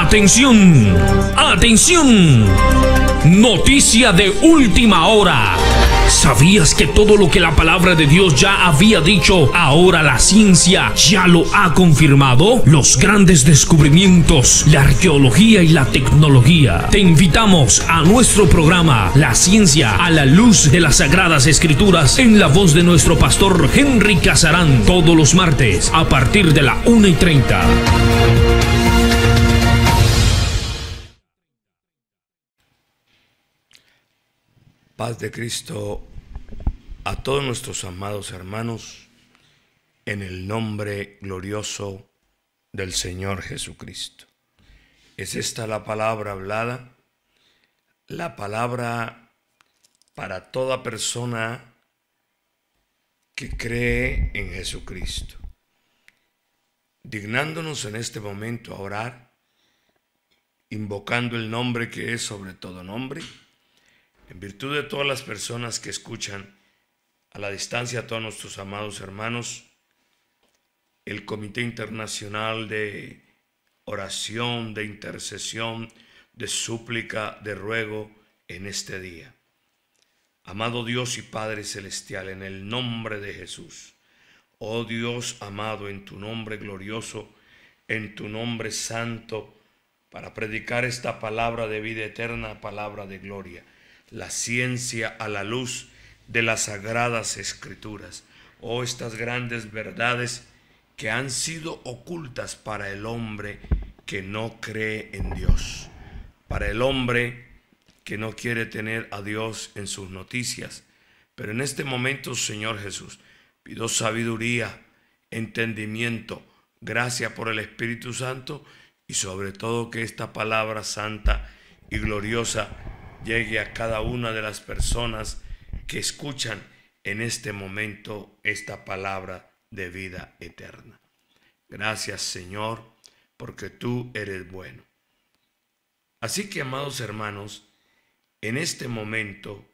¡Atención! ¡Atención! Noticia de última hora. ¿Sabías que todo lo que la palabra de Dios ya había dicho, ahora la ciencia ya lo ha confirmado? Los grandes descubrimientos, la arqueología y la tecnología. Te invitamos a nuestro programa La Ciencia a la Luz de las Sagradas Escrituras, en la voz de nuestro pastor Henry Casarán, todos los martes a partir de la 1:30. Paz de Cristo a todos nuestros amados hermanos, en el nombre glorioso del Señor Jesucristo. Es esta la palabra hablada, la palabra para toda persona que cree en Jesucristo. Dignándonos en este momento a orar, invocando el nombre que es sobre todo nombre, en virtud de todas las personas que escuchan a la distancia, a todos nuestros amados hermanos, el Comité Internacional de Oración, de Intercesión, de Súplica, de Ruego en este día. Amado Dios y Padre Celestial, en el nombre de Jesús, oh Dios amado, en tu nombre glorioso, en tu nombre santo, para predicar esta palabra de vida eterna, palabra de gloria, la ciencia a la luz de las sagradas escrituras. Oh, estas grandes verdades que han sido ocultas para el hombre que no cree en Dios, para el hombre que no quiere tener a Dios en sus noticias. Pero en este momento, Señor Jesús, pido sabiduría, entendimiento, gracia por el Espíritu Santo, y sobre todo que esta palabra santa y gloriosa llegue a cada una de las personas que escuchan en este momento esta palabra de vida eterna. Gracias, Señor, porque tú eres bueno. Así que, amados hermanos, en este momento,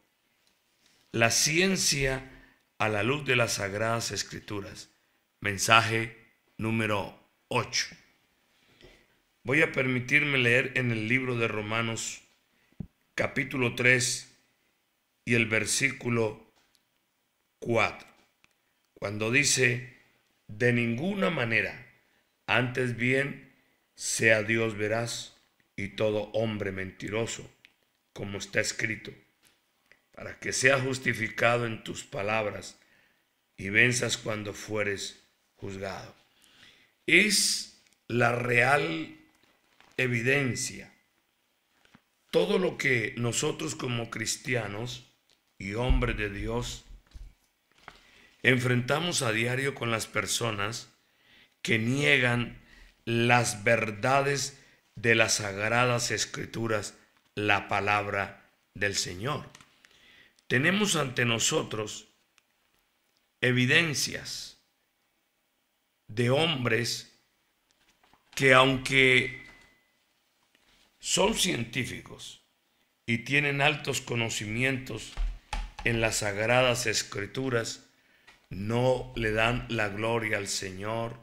la ciencia a la luz de las Sagradas Escrituras, mensaje número 8. Voy a permitirme leer en el libro de Romanos, capítulo 3 y el versículo 4, cuando dice: de ninguna manera, antes bien sea Dios veraz y todo hombre mentiroso, como está escrito, para que seas justificado en tus palabras y venzas cuando fueres juzgado. Es la real evidencia. Todo lo que nosotros como cristianos y hombres de Dios enfrentamos a diario con las personas que niegan las verdades de las Sagradas Escrituras, la palabra del Señor. Tenemos ante nosotros evidencias de hombres que, aunque son científicos y tienen altos conocimientos en las Sagradas Escrituras, no le dan la gloria al Señor,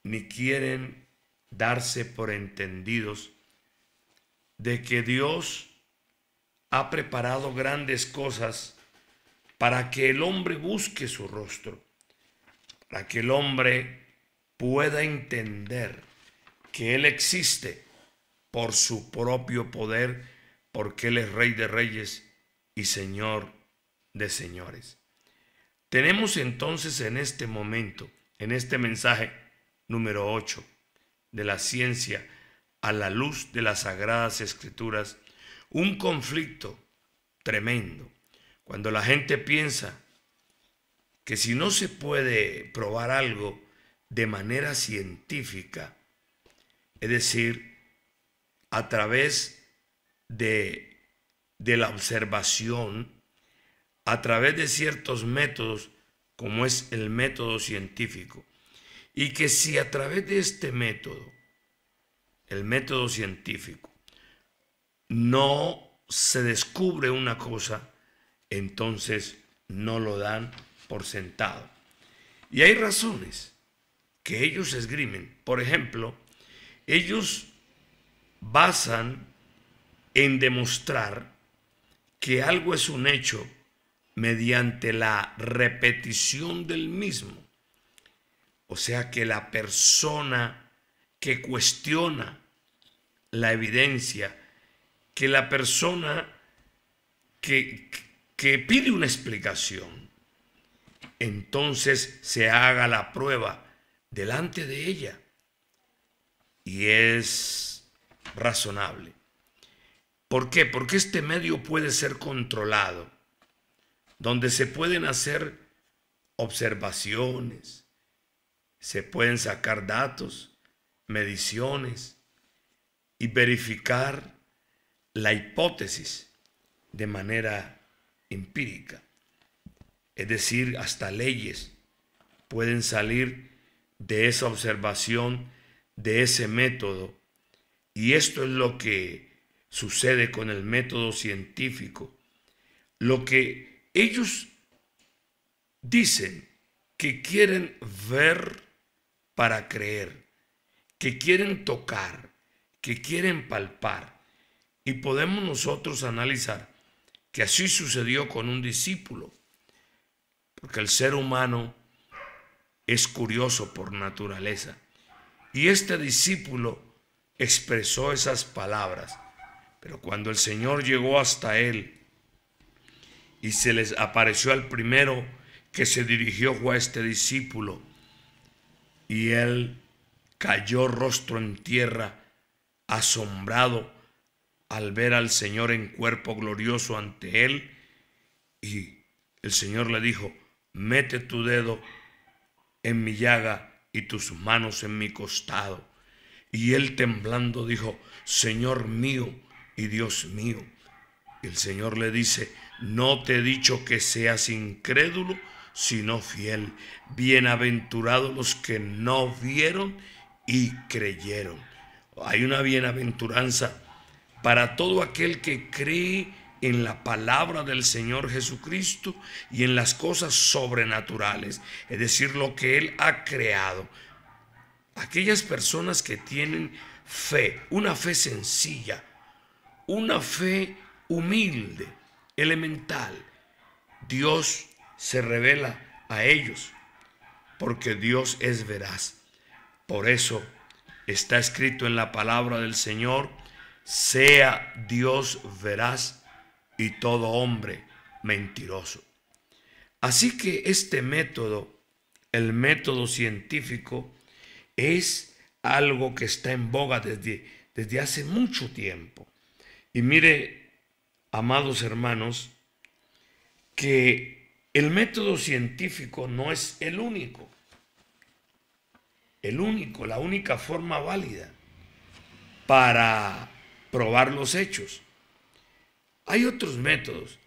ni quieren darse por entendidos de que Dios ha preparado grandes cosas para que el hombre busque su rostro, para que el hombre pueda entender que Él existe por su propio poder, porque Él es Rey de Reyes y Señor de Señores. Tenemos entonces en este momento, en este mensaje número 8 de la ciencia a la luz de las Sagradas Escrituras, un conflicto tremendo. Cuando la gente piensa que si no se puede probar algo de manera científica, es decir, a través de la observación, a través de ciertos métodos, como es el método científico, y que si a través de este método, el método científico, no se descubre una cosa, entonces no lo dan por sentado. Y hay razones que ellos esgrimen. Por ejemplo, ellos basan en demostrar que algo es un hecho mediante la repetición del mismo. O sea que la persona que cuestiona la evidencia, que la persona que pide una explicación, entonces se haga la prueba delante de ella. Y es razonable. ¿Por qué? Porque este medio puede ser controlado, donde se pueden hacer observaciones, se pueden sacar datos, mediciones y verificar la hipótesis de manera empírica. Es decir, hasta leyes pueden salir de esa observación, de ese método. Y esto es lo que sucede con el método científico. Lo que ellos dicen que quieren ver para creer, que quieren tocar, que quieren palpar. Y podemos nosotros analizar que así sucedió con un discípulo, porque el ser humano es curioso por naturaleza. Y este discípulo expresó esas palabras, pero cuando el Señor llegó hasta él y se les apareció al primero que se dirigió fue a este discípulo, y él cayó rostro en tierra, asombrado al ver al Señor en cuerpo glorioso ante él, y el Señor le dijo: mete tu dedo en mi llaga y tus manos en mi costado. Y él temblando dijo: Señor mío y Dios mío. Y el Señor le dice: no te he dicho que seas incrédulo, sino fiel. Bienaventurados los que no vieron y creyeron. Hay una bienaventuranza para todo aquel que cree en la palabra del Señor Jesucristo y en las cosas sobrenaturales, es decir, lo que Él ha creado. Aquellas personas que tienen fe, una fe sencilla, una fe humilde, elemental, Dios se revela a ellos, porque Dios es veraz. Por eso está escrito en la palabra del Señor: sea Dios veraz y todo hombre mentiroso. Así que este método, el método científico, es algo que está en boga desde hace mucho tiempo. Y mire, amados hermanos, que el método científico no es el único, la única forma válida para probar los hechos. Hay otros métodos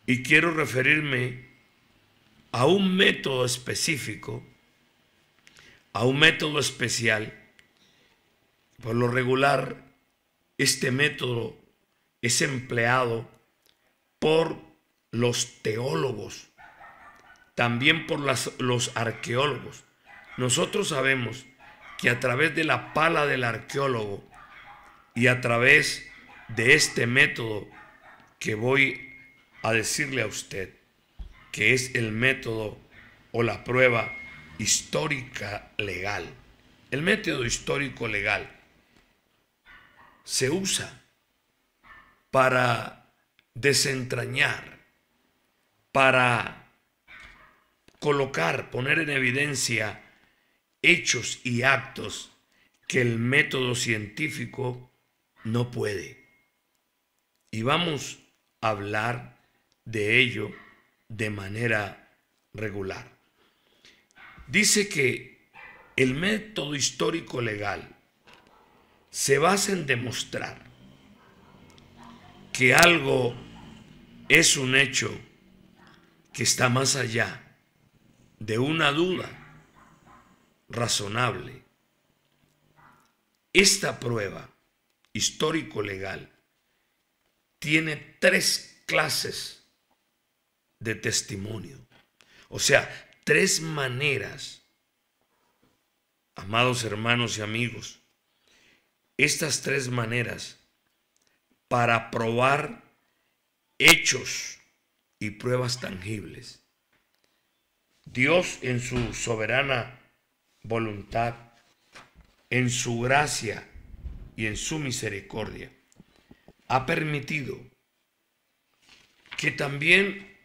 y quiero referirme a un método específico, a un método especial. Por lo regular, este método es empleado por los teólogos, también por los arqueólogos. Nosotros sabemos que a través de la pala del arqueólogo y a través de este método que voy a decirle a usted, que es el método o la prueba histórica legal. El método histórico legal se usa para desentrañar, para colocar, poner en evidencia hechos y actos que el método científico no puede. Y vamos a hablar de ello de manera regular. Dice que el método histórico legal se basa en demostrar que algo es un hecho que está más allá de una duda razonable. Esta prueba histórico-legal tiene 3 clases de testimonio, o sea, 3 maneras, amados hermanos y amigos, estas tres maneras para probar hechos y pruebas tangibles. Dios, en su soberana voluntad, en su gracia y en su misericordia, ha permitido que también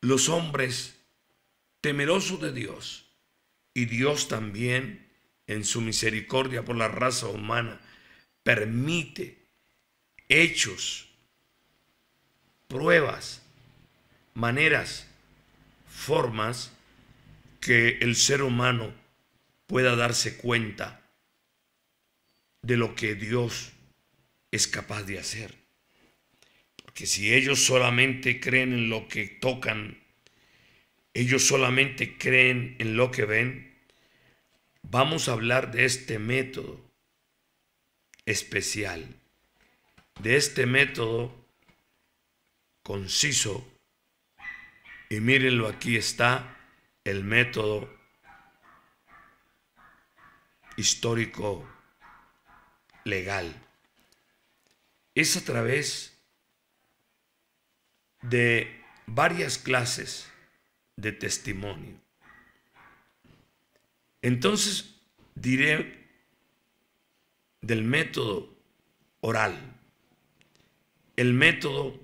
los hombres temerosos de Dios, y Dios también en su misericordia por la raza humana, permite hechos, pruebas, maneras, formas que el ser humano pueda darse cuenta de lo que Dios es capaz de hacer. Porque si ellos solamente creen en lo que tocan, ellos solamente creen en lo que ven, vamos a hablar de este método especial, de este método conciso. Y mírenlo, aquí está el método histórico legal. Es a través de varias clases de testimonio. Entonces diré del método oral, el método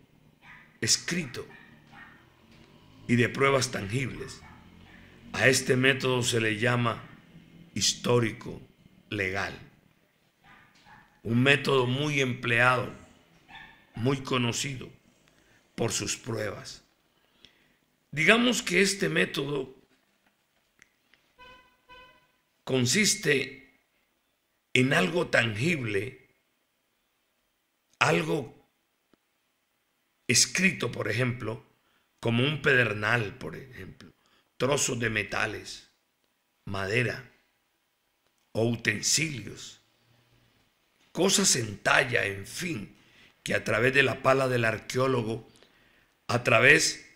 escrito y de pruebas tangibles. A este método se le llama histórico legal. Un método muy empleado, muy conocido por sus pruebas. Digamos que este método consiste en algo tangible, algo escrito, por ejemplo, como un pedernal, por ejemplo, trozos de metales, madera o utensilios, cosas en talla, en fin, que a través de la pala del arqueólogo, a través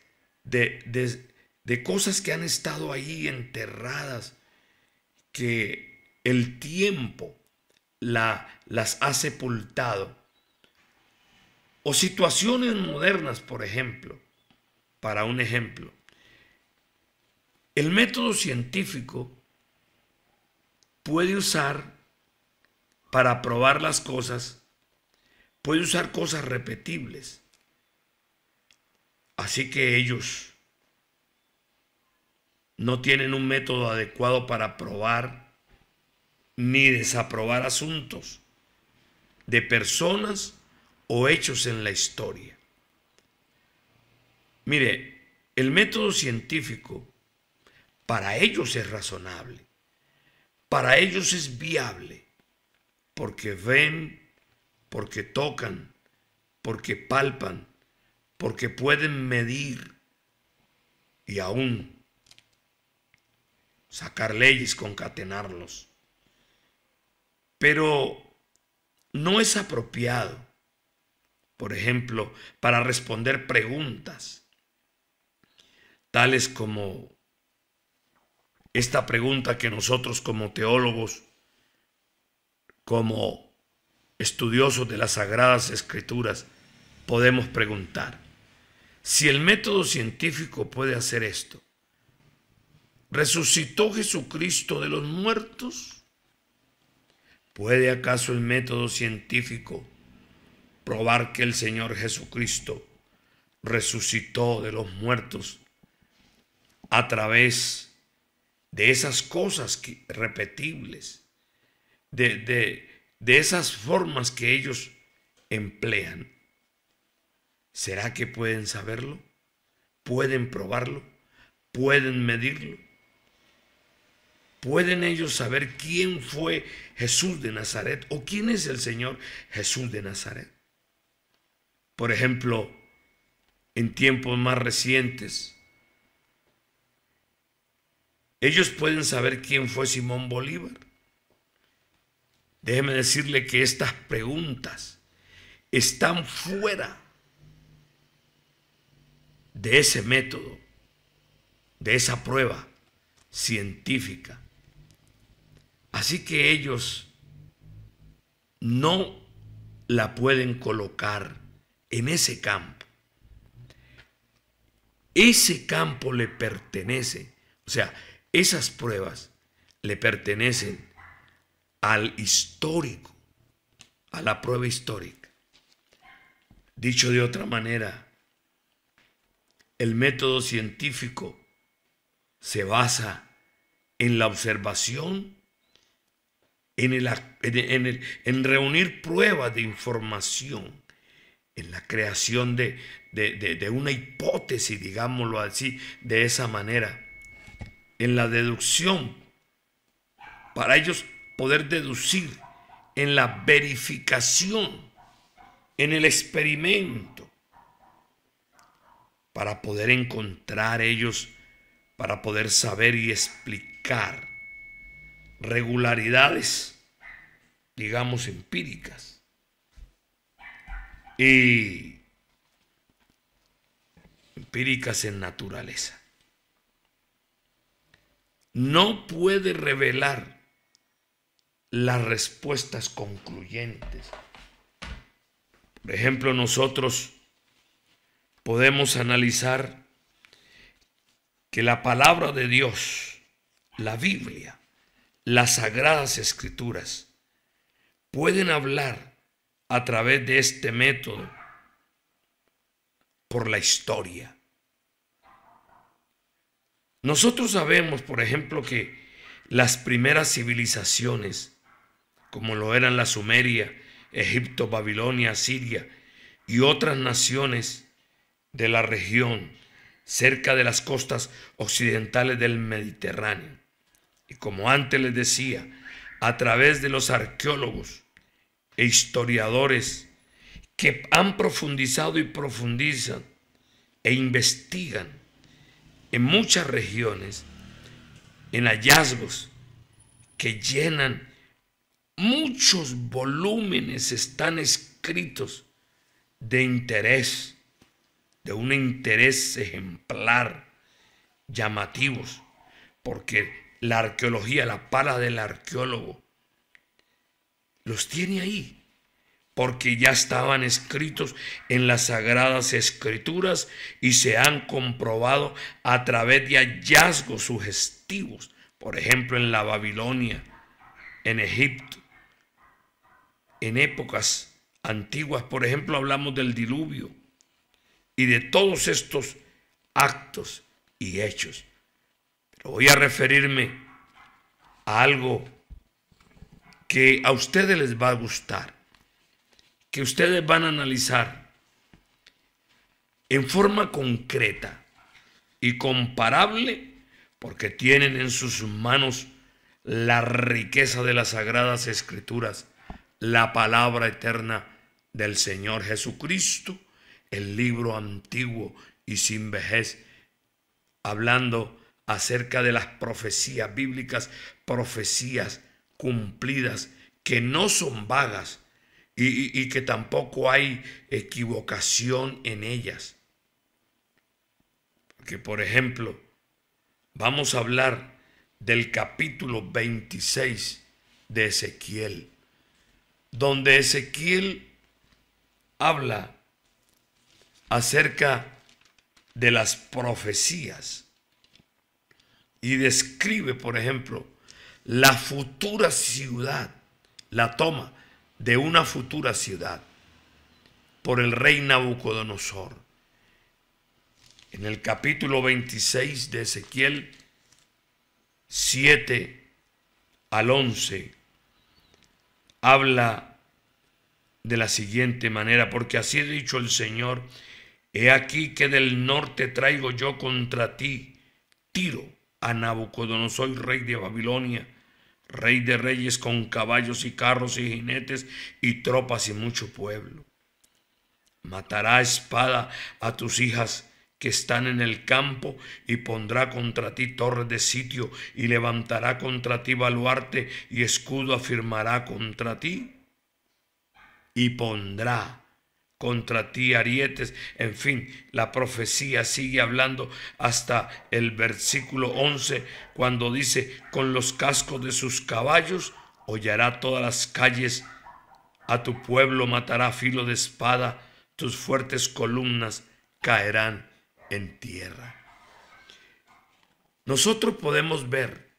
de cosas que han estado ahí enterradas, que el tiempo las ha sepultado, o situaciones modernas, por ejemplo, para un ejemplo. El método científico puede usar para probar las cosas, puede usar cosas repetibles. Así que ellos no tienen un método adecuado para probar ni desaprobar asuntos de personas o hechos en la historia. Mire, el método científico para ellos es razonable, para ellos es viable, porque ven, porque tocan, porque palpan, porque pueden medir y aún sacar leyes, concatenarlos. Pero no es apropiado, por ejemplo, para responder preguntas, tales como esta pregunta que nosotros como teólogos, como estudiosos de las Sagradas Escrituras, podemos preguntar. Si el método científico puede hacer esto, ¿resucitó Jesucristo de los muertos? ¿Puede acaso el método científico probar que el Señor Jesucristo resucitó de los muertos a través de esas cosas repetibles, de esas formas que ellos emplean? ¿Será que pueden saberlo? ¿Pueden probarlo? ¿Pueden medirlo? ¿Pueden ellos saber quién fue Jesús de Nazaret o quién es el Señor Jesús de Nazaret? Por ejemplo, en tiempos más recientes, ellos pueden saber quién fue Simón Bolívar. Déjeme decirle que estas preguntas están fuera de ese método, de esa prueba científica. Así que ellos no la pueden colocar en ese campo. Ese campo le pertenece, o sea, esas pruebas le pertenecen al histórico, a la prueba histórica. Dicho de otra manera, el método científico se basa en la observación, en reunir pruebas de información, en la creación de una hipótesis, digámoslo así, de esa manera, en la deducción, para ellos poder deducir, en la verificación, en el experimento, para poder encontrar ellos, para poder saber y explicar regularidades, digamos, empíricas. Y empíricas en naturaleza. No puede revelar las respuestas concluyentes. Por ejemplo, nosotros podemos analizar que la palabra de Dios, la Biblia, las Sagradas Escrituras, pueden hablar a través de este método por la historia. Nosotros sabemos, por ejemplo, que las primeras civilizaciones, como lo eran la Sumeria, Egipto, Babilonia, Siria y otras naciones de la región cerca de las costas occidentales del Mediterráneo, y como antes les decía, a través de los arqueólogos e historiadores que han profundizado y profundizan e investigan en muchas regiones, en hallazgos que llenan muchos volúmenes, están escritos de interés, de un interés ejemplar, llamativos, porque la arqueología, la pala del arqueólogo, los tiene ahí, porque ya estaban escritos en las Sagradas Escrituras y se han comprobado a través de hallazgos sugestivos, por ejemplo en la Babilonia, en Egipto, en épocas antiguas. Por ejemplo, hablamos del diluvio y de todos estos actos y hechos. Pero voy a referirme a algo que a ustedes les va a gustar, que ustedes van a analizar en forma concreta y comparable, porque tienen en sus manos la riqueza de las Sagradas Escrituras, la palabra eterna del Señor Jesucristo, el libro antiguo y sin vejez, hablando acerca de las profecías bíblicas, profecías cumplidas, que no son vagas y que tampoco hay equivocación en ellas. Porque, por ejemplo, vamos a hablar del capítulo 26 de Ezequiel, donde Ezequiel habla acerca de las profecías y describe, por ejemplo, la futura ciudad, la toma de una futura ciudad por el rey Nabucodonosor. En el capítulo 26 de Ezequiel, 7 al 11, habla de la siguiente manera: porque así ha dicho el Señor, he aquí que del norte traigo yo contra ti, Tiro, a Nabucodonosor, rey de Babilonia, rey de reyes, con caballos y carros y jinetes y tropas y mucho pueblo. Matará a espada a tus hijas que están en el campo y pondrá contra ti torres de sitio y levantará contra ti baluarte y escudo afirmará contra ti y pondrá contra ti arietes. En fin, la profecía sigue hablando hasta el versículo 11, cuando dice: con los cascos de sus caballos hollará todas las calles A tu pueblo matará a filo de espada, tus fuertes columnas caerán en tierra. Nosotros podemos ver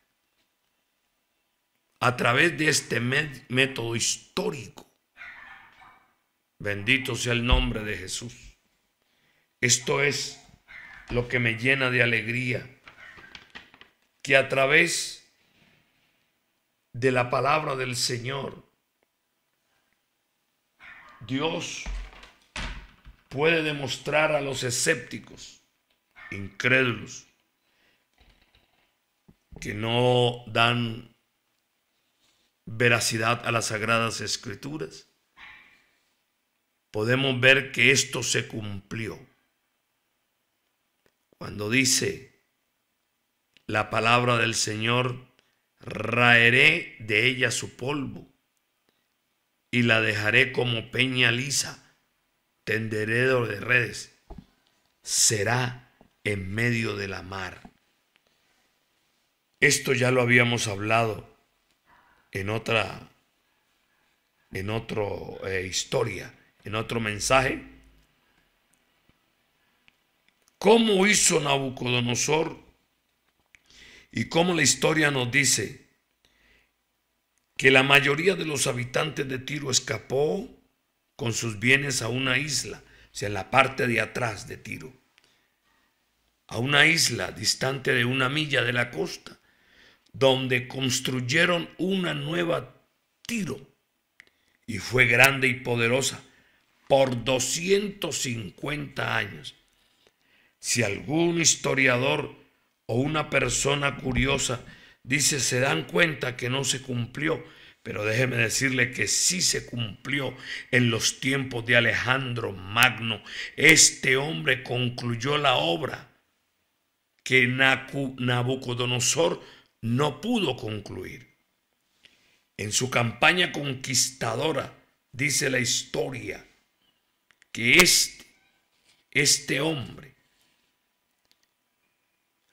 a través de este método histórico, bendito sea el nombre de Jesús. Esto es lo que me llena de alegría, que a través de la palabra del Señor, Dios puede demostrar a los escépticos, incrédulos, que no dan veracidad a las Sagradas Escrituras. Podemos ver que esto se cumplió cuando dice la palabra del Señor: raeré de ella su polvo y la dejaré como peña lisa, tendedero de redes, será en medio de la mar. Esto ya lo habíamos hablado en otra historia, en otro mensaje. ¿Cómo hizo Nabucodonosor? Y cómo la historia nos dice que la mayoría de los habitantes de Tiro escapó con sus bienes a una isla, o sea, en la parte de atrás de Tiro, a una isla distante de 1 milla de la costa, donde construyeron una nueva Tiro, y fue grande y poderosa por 250 años. Si algún historiador o una persona curiosa dice, se dan cuenta que no se cumplió, pero déjeme decirle que sí se cumplió en los tiempos de Alejandro Magno. Este hombre concluyó la obra que Nabucodonosor no pudo concluir. En su campaña conquistadora, dice la historia, que este hombre,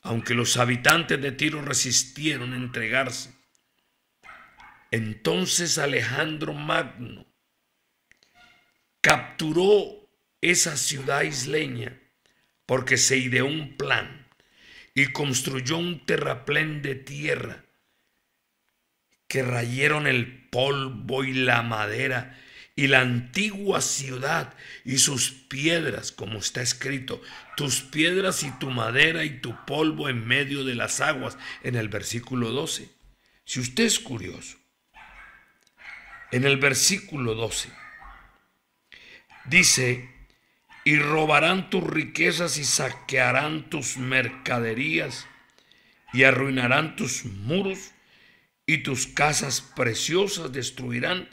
aunque los habitantes de Tiro resistieron a entregarse, entonces Alejandro Magno capturó esa ciudad isleña porque se ideó un plan y construyó un terraplén de tierra que rayeron el polvo y la madera y la antigua ciudad y sus piedras, como está escrito, tus piedras y tu madera y tu polvo en medio de las aguas, en el versículo 12. Si usted es curioso, en el versículo 12 dice: y robarán tus riquezas y saquearán tus mercaderías y arruinarán tus muros y tus casas preciosas destruirán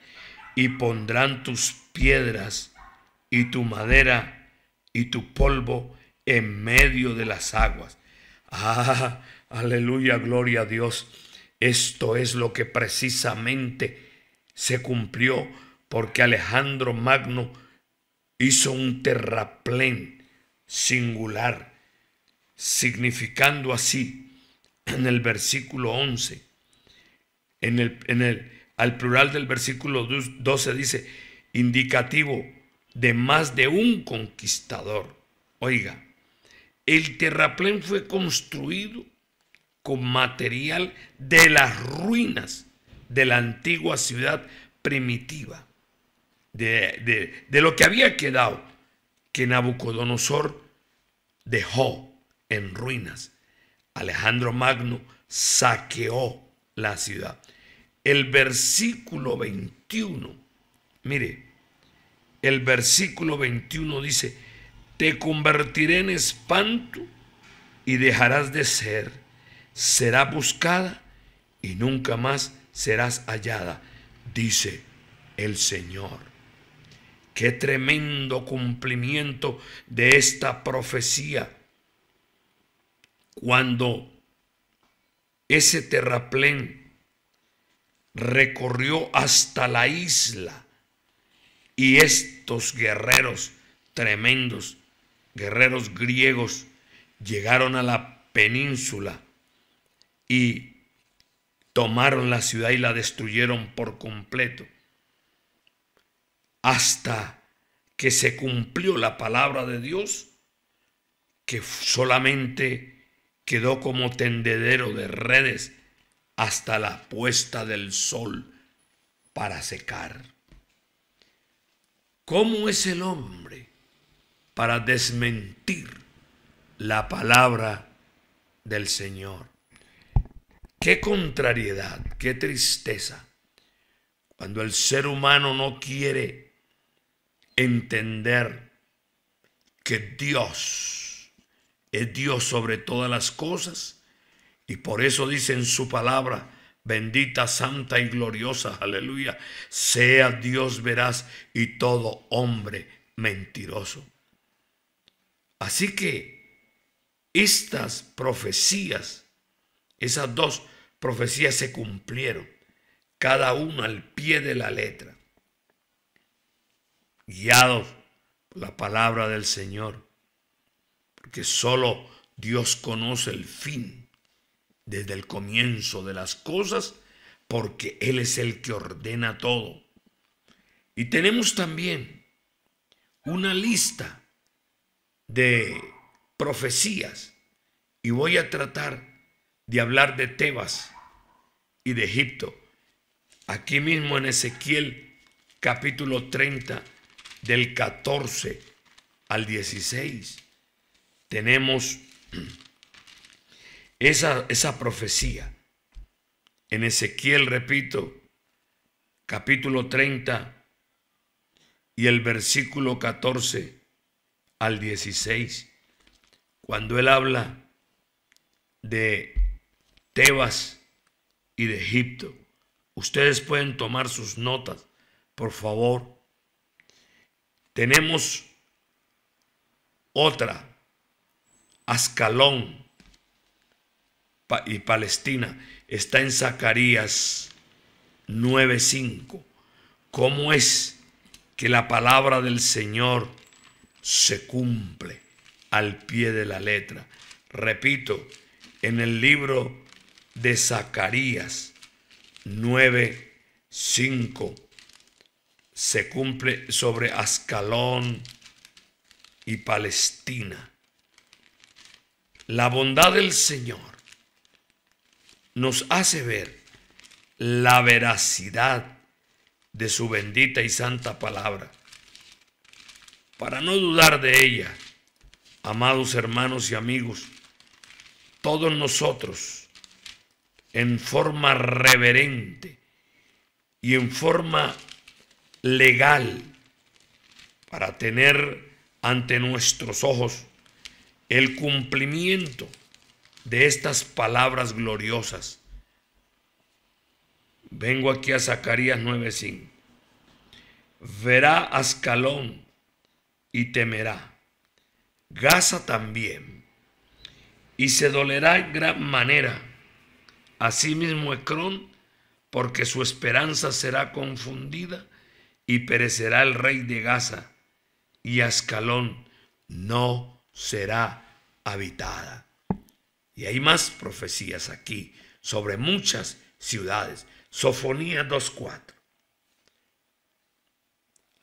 y pondrán tus piedras y tu madera y tu polvo en medio de las aguas. Ah, aleluya, gloria a Dios. Esto es lo que precisamente se cumplió, porque Alejandro Magno hizo un terraplén singular, significando así en el versículo 11, al plural del versículo 12 dice, indicativo de más de un conquistador. Oiga, el terraplén fue construido con material de las ruinas de la antigua ciudad primitiva, de lo que había quedado, que Nabucodonosor dejó en ruinas. Alejandro Magno saqueó la ciudad. El versículo 21, mire, el versículo 21 dice, te convertiré en espanto y dejarás de ser, será buscada y nunca más serás hallada, dice el Señor. Qué tremendo cumplimiento de esta profecía, cuando ese terraplén recorrió hasta la isla y estos guerreros tremendos, guerreros griegos, llegaron a la península y tomaron la ciudad y la destruyeron por completo. hasta que se cumplió la palabra de Dios, que solamente quedó como tendedero de redes hasta la puesta del sol para secar. ¿Cómo es el hombre para desmentir la palabra del Señor? Qué contrariedad, qué tristeza, cuando el ser humano no quiere entender que Dios es Dios sobre todas las cosas, y por eso dice en su palabra: bendita, santa y gloriosa, aleluya, sea Dios veraz y todo hombre mentiroso. Así que estas profecías, esas dos profecías se cumplieron, cada una al pie de la letra, guiados por la palabra del Señor, porque solo Dios conoce el fin desde el comienzo de las cosas, porque Él es el que ordena todo. Y tenemos también una lista de profecías, y voy a tratar de hablar de Tebas y de Egipto. Aquí mismo en Ezequiel capítulo 30, del 14 al 16, tenemos esa profecía. En Ezequiel, repito, capítulo 30 y el versículo 14 al 16, cuando él habla de Tebas y de Egipto. Ustedes pueden tomar sus notas, por favor. Tenemos otra, Ascalón y Palestina, está en Zacarías 9:5. ¿Cómo es que la palabra del Señor se cumple al pie de la letra? Repito, en el libro de Zacarías 9:5 se cumple sobre Ascalón y Palestina. La bondad del Señor nos hace ver la veracidad de su bendita y santa palabra. Para no dudar de ella, amados hermanos y amigos, todos nosotros, en forma reverente y en forma legal, para tener ante nuestros ojos el cumplimiento de estas palabras gloriosas. Vengo aquí a Zacarías 9:5. Verá Ascalón y temerá, Gaza también, y se dolerá en gran manera. Asimismo Ecrón, porque su esperanza será confundida, y perecerá el rey de Gaza, y Ascalón no será habitada. Y hay más profecías aquí sobre muchas ciudades. Sofonías 2:4.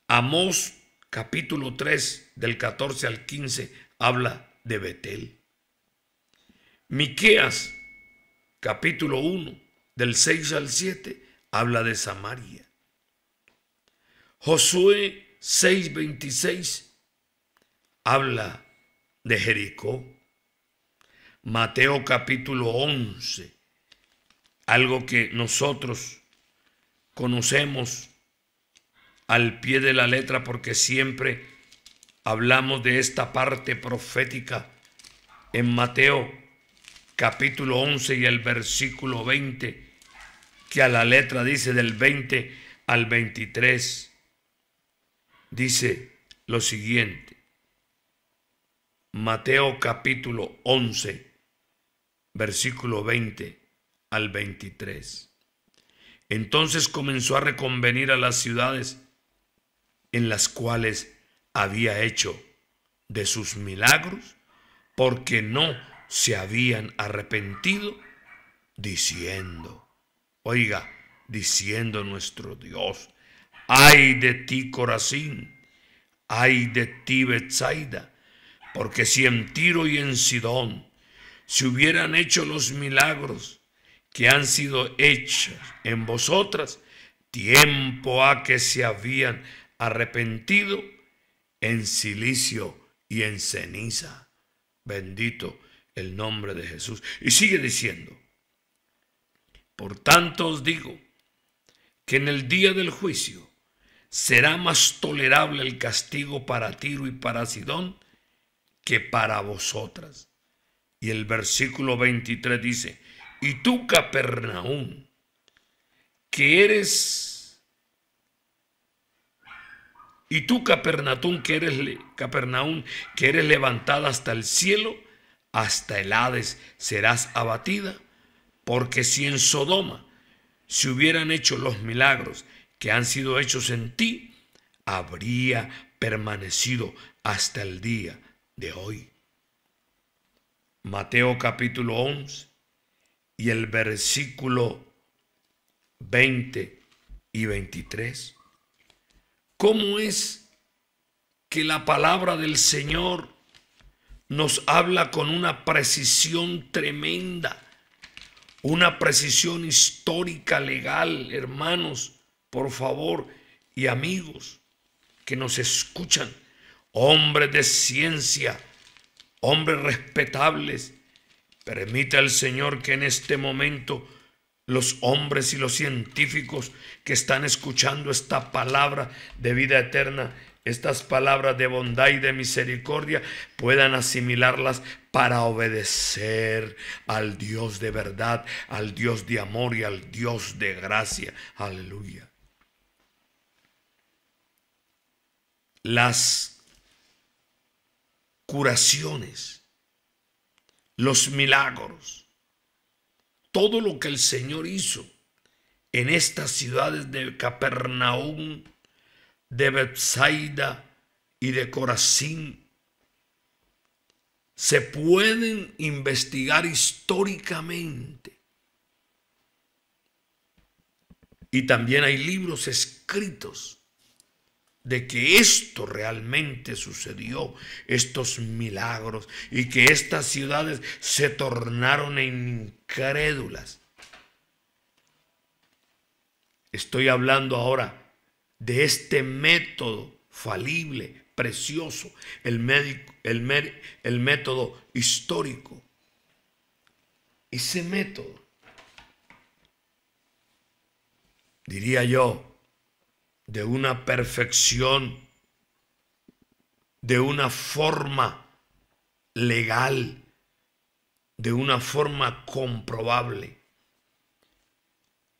Amós capítulo 3 del 14 al 15 habla de Betel. Miqueas capítulo 1 del 6 al 7 habla de Samaria. Josué 6:26 habla de Jericó. Mateo capítulo 11, algo que nosotros conocemos al pie de la letra porque siempre hablamos de esta parte profética en Mateo capítulo 11 y el versículo 20, que a la letra dice del 20 al 23, dice lo siguiente. Mateo capítulo 11, versículo 20 al 23. Entonces comenzó a reconvenir a las ciudades en las cuales había hecho de sus milagros, porque no se habían arrepentido, diciendo, oiga, diciendo nuestro Dios, Ay de ti, Corazín, ay de ti, Betsaida, porque si en Tiro y en Sidón se hubieran hecho los milagros que han sido hechos en vosotras, tiempo ha que se habían arrepentido en cilicio y en ceniza. Bendito el nombre de Jesús. Y sigue diciendo: por tanto os digo que en el día del juicio será más tolerable el castigo para Tiro y para Sidón que para vosotras. Y el versículo 23 dice: y tú, Capernaum, que eres levantada hasta el cielo, hasta el Hades serás abatida, porque si en Sodoma se hubieran hecho los milagros que han sido hechos en ti, habría permanecido hasta el día de hoy. Mateo capítulo 11 y el versículo 20 y 23. ¿Cómo es que la palabra del Señor nos habla con una precisión tremenda? Una precisión histórica, legal, hermanos, por favor, y amigos que nos escuchan, hombres de ciencia, hombres respetables. Permita el Señor que en este momento los hombres y los científicos que están escuchando esta palabra de vida eterna, estas palabras de bondad y de misericordia, puedan asimilarlas para obedecer al Dios de verdad, al Dios de amor y al Dios de gracia. Aleluya. Las curaciones, los milagros, todo lo que el Señor hizo en estas ciudades de Capernaum, de Betsaida y de Corazín, se pueden investigar históricamente. Y también hay libros escritos de que esto realmente sucedió, estos milagros, y que estas ciudades se tornaron incrédulas. Estoy hablando ahora de este método falible, precioso, el método histórico. Ese método, diría yo, de una perfección, de una forma legal, de una forma comprobable,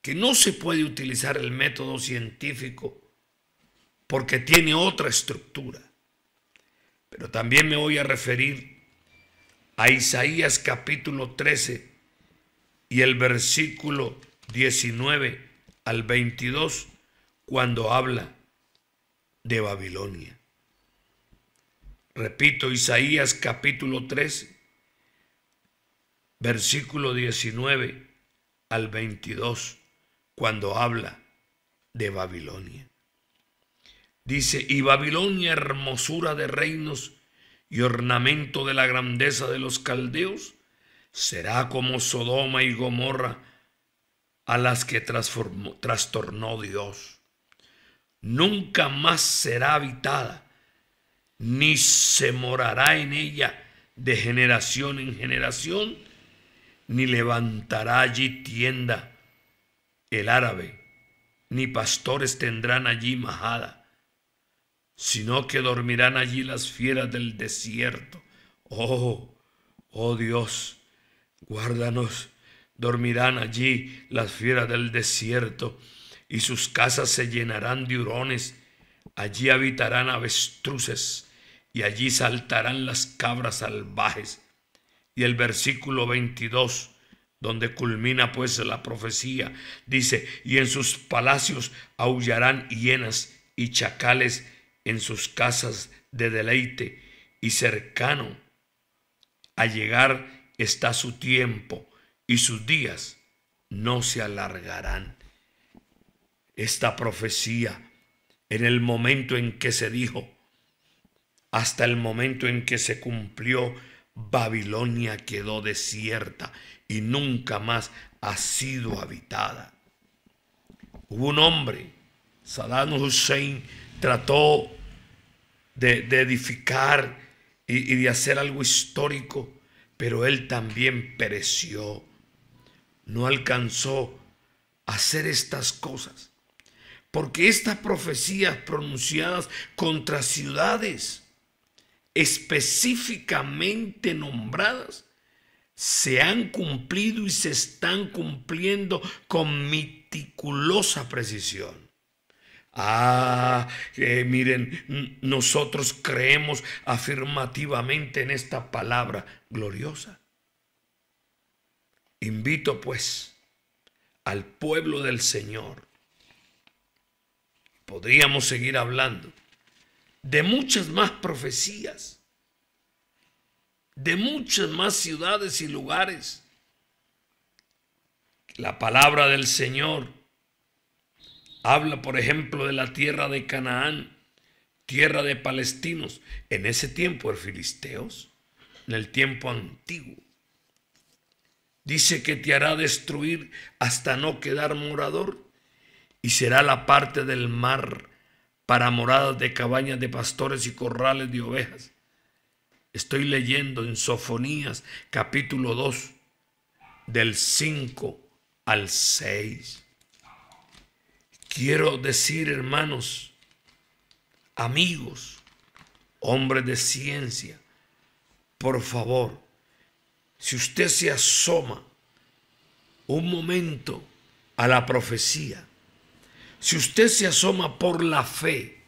que no se puede utilizar el método científico porque tiene otra estructura. Pero también me voy a referir a Isaías capítulo 13 y el versículo 19 al 22, cuando habla de Babilonia. Repito, Isaías capítulo 13, versículo 19 al 22, cuando habla de Babilonia. Dice: y Babilonia, hermosura de reinos y ornamento de la grandeza de los caldeos, será como Sodoma y Gomorra, a las que trastornó Dios. Nunca más será habitada, ni se morará en ella de generación en generación, ni levantará allí tienda el árabe, ni pastores tendrán allí majada, sino que dormirán allí las fieras del desierto. Oh Dios, guárdanos. Dormirán allí las fieras del desierto, y sus casas se llenarán de hurones. Allí habitarán avestruces, y allí saltarán las cabras salvajes. Y el versículo 22, donde culmina pues la profecía, dice: y en sus palacios aullarán hienas y chacales en sus casas de deleite, y cercano a llegar está su tiempo, y sus días no se alargarán. Esta profecía en el momento en que se dijo, hasta el momento en que se cumplió, Babilonia quedó desierta y nunca más ha sido habitada. Hubo un hombre, Saddam Hussein, trató de edificar y de hacer algo histórico, pero él también pereció. No alcanzó a hacer estas cosas, porque estas profecías pronunciadas contra ciudades específicamente nombradas se han cumplido y se están cumpliendo con meticulosa precisión. Miren, nosotros creemos afirmativamente en esta palabra gloriosa. Invito pues al pueblo del Señor. Podríamos seguir hablando de muchas más profecías, de muchas más ciudades y lugares. La palabra del Señor habla, por ejemplo, de la tierra de Canaán, tierra de palestinos, en ese tiempo de filisteos, en el tiempo antiguo. Dice que te hará destruir hasta no quedar morador, y será la parte del mar para moradas de cabañas de pastores y corrales de ovejas. Estoy leyendo en Sofonías capítulo 2, del 5 al 6. Quiero decir, hermanos, amigos, hombres de ciencia, por favor, si usted se asoma un momento a la profecía, si usted se asoma por la fe,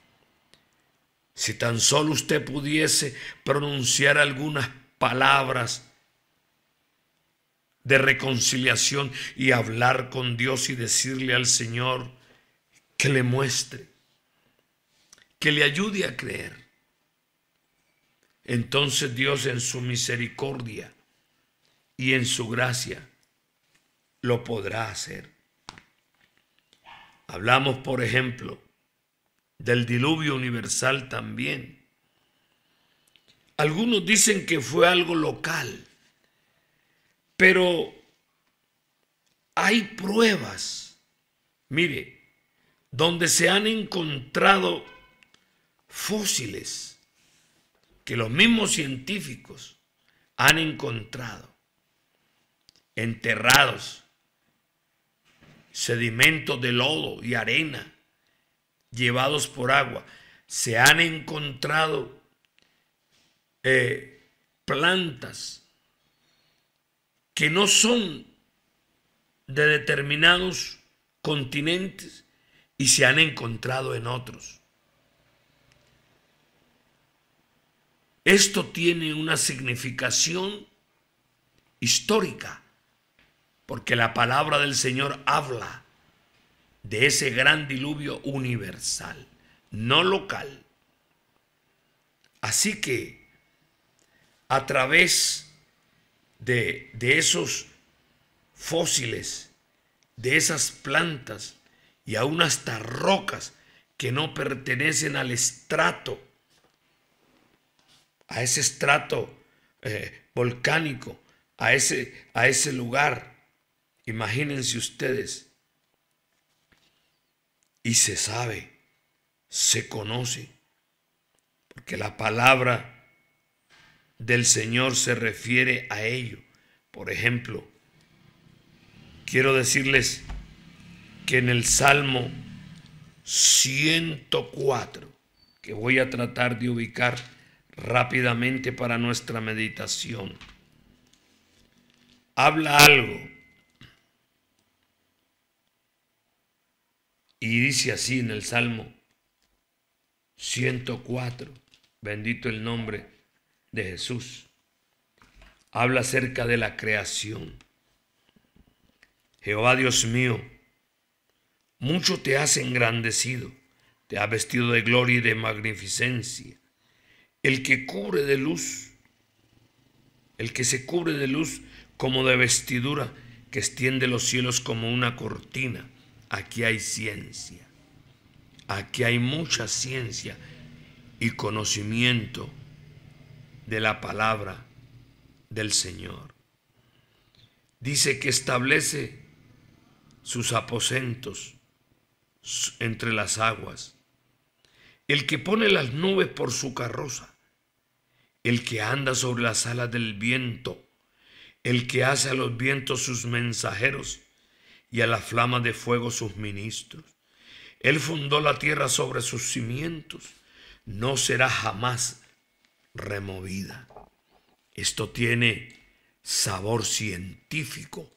si tan solo usted pudiese pronunciar algunas palabras de reconciliación y hablar con Dios y decirle al Señor que le muestre, que le ayude a creer, entonces Dios en su misericordia y en su gracia lo podrá hacer. Hablamos, por ejemplo, del diluvio universal también. Algunos dicen que fue algo local, pero hay pruebas, mire, donde se han encontrado fósiles que los mismos científicos han encontrado enterrados, sedimentos de lodo y arena llevados por agua. Se han encontrado plantas que no son de determinados continentes y se han encontrado en otros. Esto tiene una significación histórica, porque la palabra del Señor habla de ese gran diluvio universal, no local. Así que a través de esos fósiles, de esas plantas y aún hasta rocas que no pertenecen al estrato, a ese estrato volcánico, a ese lugar, imagínense ustedes, y se sabe, se conoce, porque la palabra del Señor se refiere a ello. Por ejemplo, quiero decirles que en el Salmo 104, que voy a tratar de ubicar rápidamente para nuestra meditación, habla algo y dice así en el Salmo 104, bendito el nombre de Jesús. Habla acerca de la creación. Jehová Dios mío, mucho te has engrandecido, te has vestido de gloria y de magnificencia. El que cubre de luz, el que se cubre de luz como de vestidura, que extiende los cielos como una cortina. Aquí hay ciencia. Aquí hay mucha ciencia y conocimiento de la palabra del Señor. Dice que establece sus aposentos entre las aguas, el que pone las nubes por su carroza, el que anda sobre las alas del viento, el que hace a los vientos sus mensajeros y a la flama de fuego sus ministros. Él fundó la tierra sobre sus cimientos, no será jamás removida. Esto tiene sabor científico,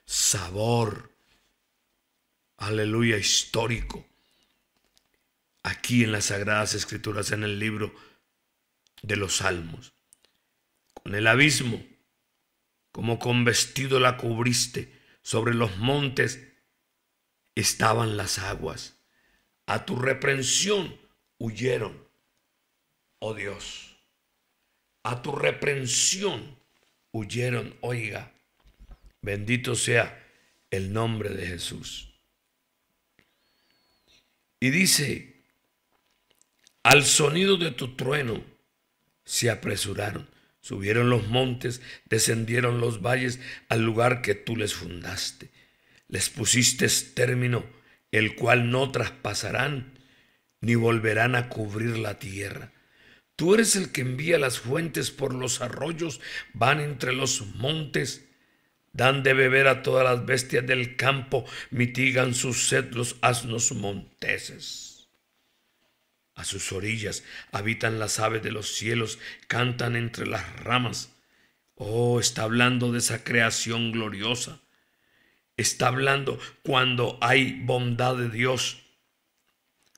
sabor, aleluya, histórico. Aquí en las Sagradas Escrituras, en el libro de los Salmos, con el abismo, como con vestido la cubriste, sobre los montes estaban las aguas. A tu reprensión huyeron, oh Dios. A tu reprensión huyeron, oiga, bendito sea el nombre de Jesús. Y dice, al sonido de tu trueno se apresuraron, subieron los montes, descendieron los valles al lugar que tú les fundaste. Les pusiste término, el cual no traspasarán, ni volverán a cubrir la tierra. Tú eres el que envía las fuentes por los arroyos, van entre los montes, dan de beber a todas las bestias del campo, mitigan su sed los asnos monteses. A sus orillas habitan las aves de los cielos, cantan entre las ramas. Oh, está hablando de esa creación gloriosa. Está hablando cuando hay bondad de Dios,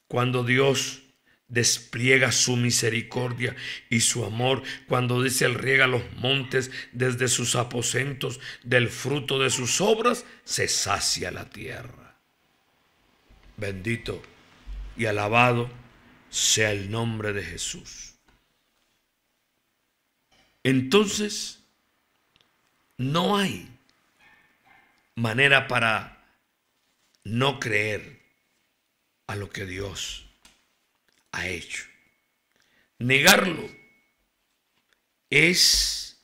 cuando Dios despliega su misericordia y su amor, cuando dice Él riega los montes desde sus aposentos, del fruto de sus obras se sacia la tierra. Bendito y alabado sea el nombre de Jesús. Entonces, no hay manera para no creer a lo que Dios ha hecho. Negarlo es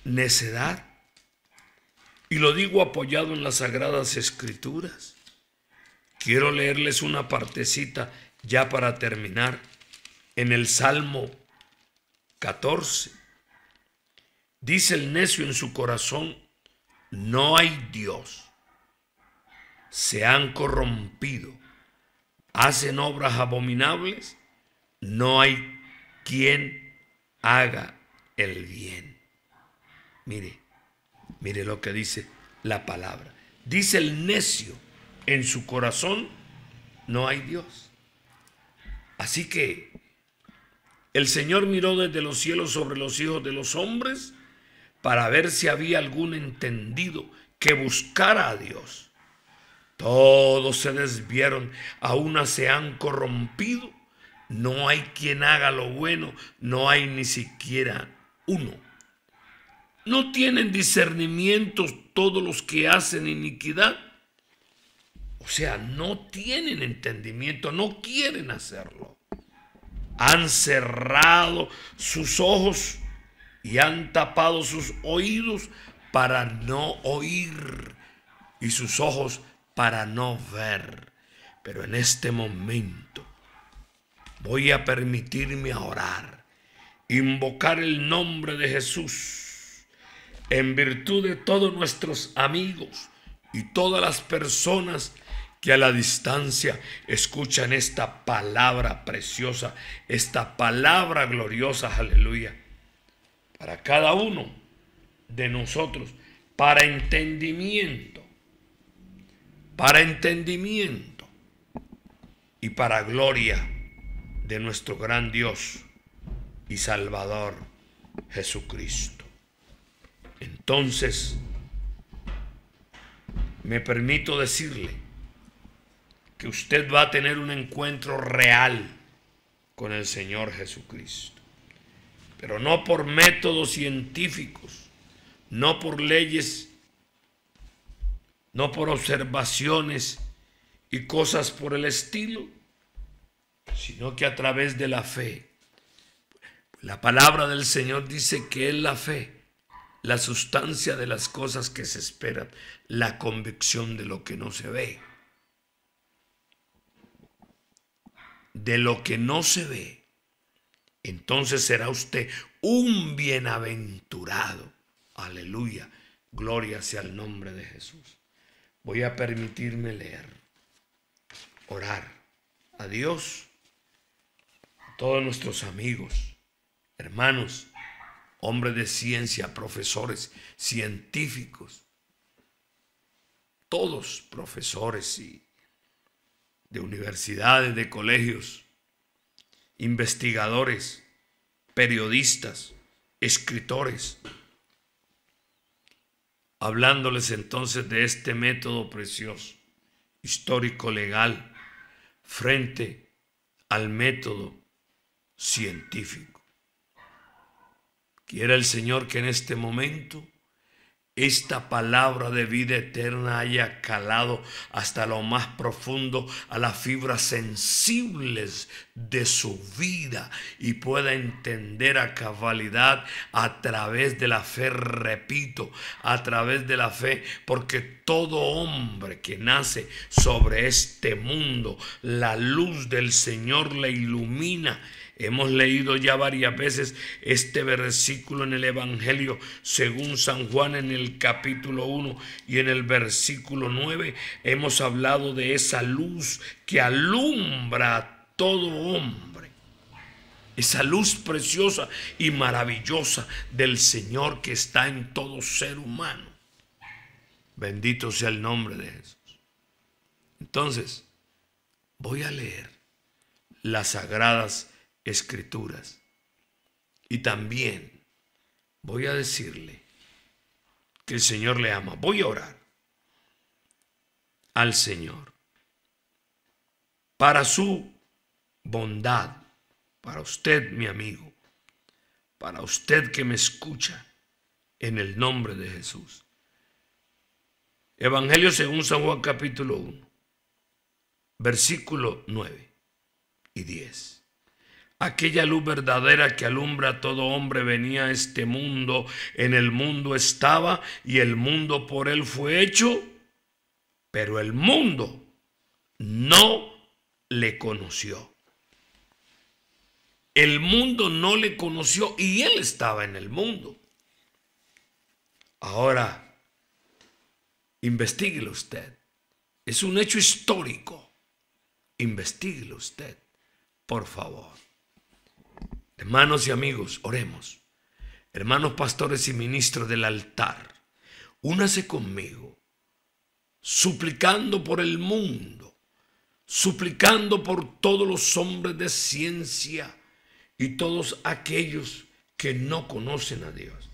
necedad. Y lo digo apoyado en las Sagradas Escrituras. Quiero leerles una partecita ya para terminar. En el Salmo 14. Dice el necio en su corazón, no hay Dios. Se han corrompido, hacen obras abominables, no hay quien haga el bien. Mire lo que dice la palabra. Dice el necio en su corazón, no hay Dios. Así que el Señor miró desde los cielos sobre los hijos de los hombres para ver si había algún entendido que buscara a Dios. Todos se desviaron, a una se han corrompido. No hay quien haga lo bueno, no hay ni siquiera uno. ¿No tienen discernimientos todos los que hacen iniquidad? O sea, no tienen entendimiento, no quieren hacerlo. Han cerrado sus ojos y han tapado sus oídos para no oír y sus ojos para no ver. Pero en este momento voy a permitirme a orar, invocar el nombre de Jesús en virtud de todos nuestros amigos y todas las personas que a la distancia escuchan esta palabra preciosa, esta palabra gloriosa, aleluya, para cada uno de nosotros, para entendimiento y para gloria de nuestro gran Dios y Salvador Jesucristo. Entonces, me permito decirle que usted va a tener un encuentro real con el Señor Jesucristo, pero no por métodos científicos, no por leyes, no por observaciones y cosas por el estilo, sino que a través de la fe. La palabra del Señor dice que es la fe, la sustancia de las cosas que se esperan, la convicción de lo que no se ve. De lo que no se ve, entonces será usted un bienaventurado. Aleluya, gloria sea el nombre de Jesús. Voy a permitirme leer, orar a Dios, a todos nuestros amigos, hermanos, hombres de ciencia, profesores, científicos, todos profesores y de universidades, de colegios, investigadores, periodistas, escritores, hablándoles entonces de este método precioso, histórico, legal, frente al método científico. Quiera el Señor que en este momento esta palabra de vida eterna haya calado hasta lo más profundo, a las fibras sensibles de su vida, y pueda entender a cabalidad a través de la fe, repito, a través de la fe, porque todo hombre que nace sobre este mundo, la luz del Señor le ilumina. Hemos leído ya varias veces este versículo en el Evangelio según San Juan en el capítulo 1 y en el versículo 9 hemos hablado de esa luz que alumbra a todo hombre. Esa luz preciosa y maravillosa del Señor que está en todo ser humano. Bendito sea el nombre de Jesús. Entonces, voy a leer las sagradas Escrituras y también voy a decirle que el Señor le ama. Voy a orar al Señor para su bondad, para usted, mi amigo, para usted que me escucha, en el nombre de Jesús. Evangelio según San Juan capítulo 1, versículo 9 y 10. Aquella luz verdadera que alumbra a todo hombre venía a este mundo. En el mundo estaba y el mundo por él fue hecho, pero el mundo no le conoció. El mundo no le conoció y él estaba en el mundo. Ahora, investíguelo usted. Es un hecho histórico. Investíguelo usted, por favor. Hermanos y amigos, oremos. Hermanos pastores y ministros del altar, únase conmigo, suplicando por el mundo, suplicando por todos los hombres de ciencia y todos aquellos que no conocen a Dios.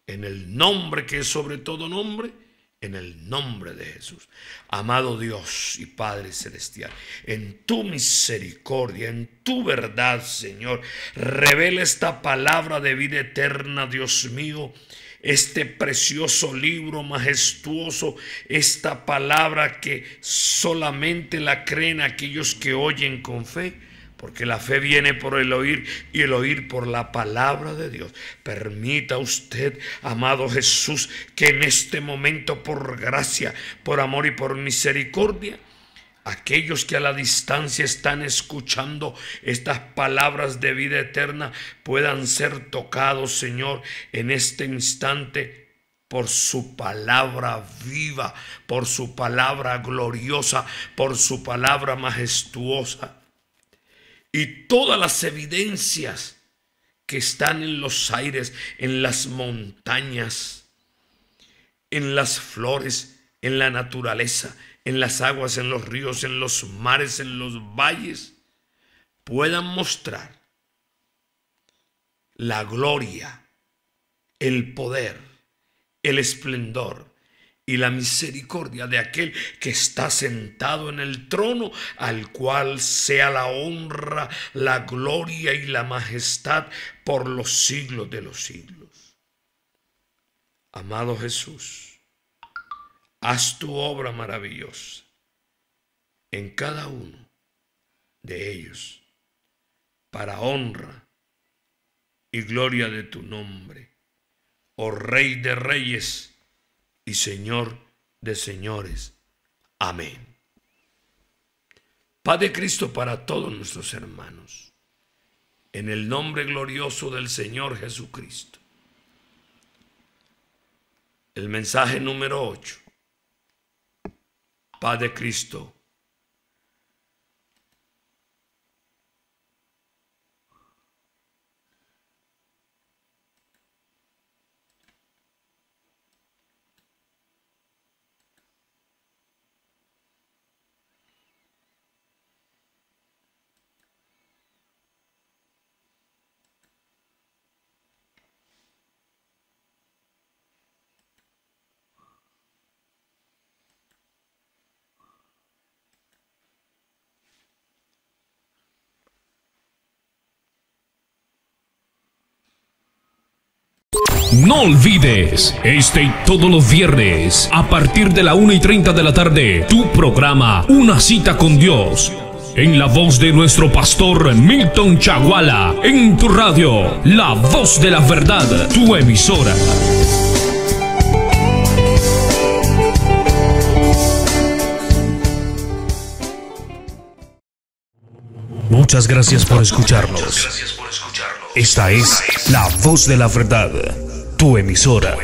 En el nombre que es sobre todo nombre, en el nombre de Jesús. Amado Dios y Padre Celestial, en tu misericordia, en tu verdad, Señor, revela esta palabra de vida eterna, Dios mío, este precioso libro majestuoso, esta palabra que solamente la creen aquellos que oyen con fe. Porque la fe viene por el oír y el oír por la palabra de Dios. Permita usted, amado Jesús, que en este momento, por gracia, por amor y por misericordia, aquellos que a la distancia están escuchando estas palabras de vida eterna puedan ser tocados, Señor, en este instante por su palabra viva, por su palabra gloriosa, por su palabra majestuosa. Y todas las evidencias que están en los aires, en las montañas, en las flores, en la naturaleza, en las aguas, en los ríos, en los mares, en los valles, puedan mostrar la gloria, el poder, el esplendor y la misericordia de aquel que está sentado en el trono, al cual sea la honra, la gloria y la majestad por los siglos de los siglos. Amado Jesús, haz tu obra maravillosa en cada uno de ellos para honra y gloria de tu nombre, oh Rey de reyes y Señor de señores. Amén. Paz de Cristo para todos nuestros hermanos, en el nombre glorioso del Señor Jesucristo. El mensaje número 8. Paz de Cristo. No olvides, este y todos los viernes, a partir de la 1:30 de la tarde, tu programa Una Cita con Dios, en la voz de nuestro pastor Milton Chaguala, en tu radio, La Voz de la Verdad, tu emisora. Muchas gracias por escucharnos. Esta es La Voz de la Verdad, tu emisora.